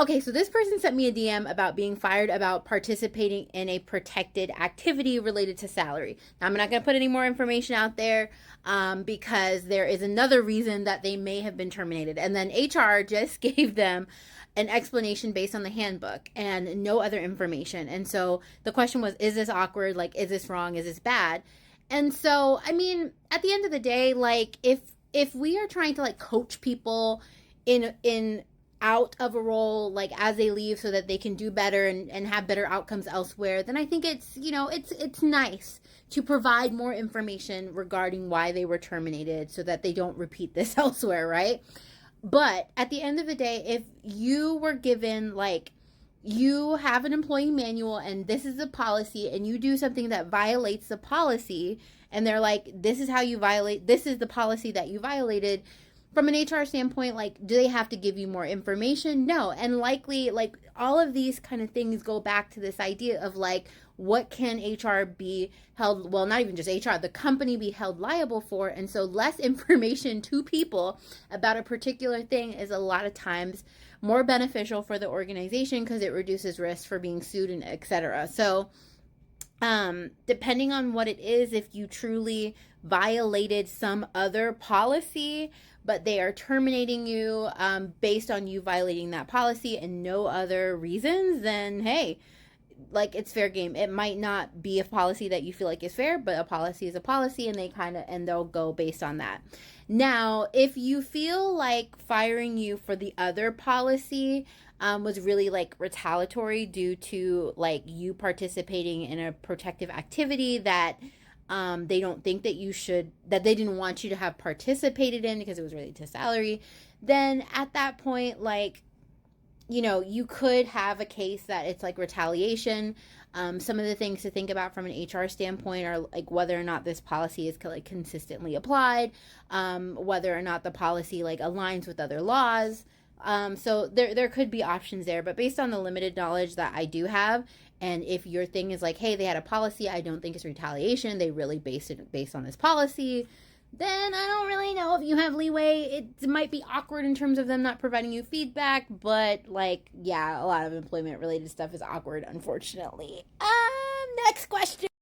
Okay, so this person sent me a DM about being fired about participating in a protected activity related to salary. Now, I'm not going to put any more information out there because there is another reason that they may have been terminated. And then HR just gave them an explanation based on the handbook and no other information. And so the question was, is this awkward? Like, is this wrong? Is this bad? And so, I mean, at the end of the day, like, if we are trying to like coach people in out of a role like as they leave so that they can do better and have better outcomes elsewhere, then I think it's, it's nice to provide more information regarding why they were terminated so that they don't repeat this elsewhere, right? But at the end of the day, if you were given like you have an employee manual and this is a policy and you do something that violates the policy and they're like, this is how you violate, this is the policy that you violated, from an HR standpoint, like, do they have to give you more information? No. And likely, like, all of these kind of things go back to this idea of, like, what can HR be held, well, not even just HR, the company be held liable for? And so less information to people about a particular thing is a lot of times more beneficial for the organization because it reduces risk for being sued and et cetera. So, depending on what it is, if you truly violated some other policy, but they are terminating you based on you violating that policy and no other reasons, then hey, like it's fair game. It might not be a policy that you feel like is fair, but a policy is a policy and they'll go based on that. Now, if you feel like firing you for the other policy was really like retaliatory due to like you participating in a protective activity that they don't think that you should, that they didn't want you to have participated in because it was related to salary, then at that point, like, you could have a case that it's like retaliation. Some of the things to think about from an HR standpoint are like whether or not this policy is like consistently applied, whether or not the policy like aligns with other laws. So there could be options there, but based on the limited knowledge that I do have, and if your thing is like, hey, they had a policy, I don't think it's retaliation, they really based it based on this policy, then I don't really know if you have leeway. It might be awkward in terms of them not providing you feedback, but like, yeah, a lot of employment related stuff is awkward, unfortunately. Next question.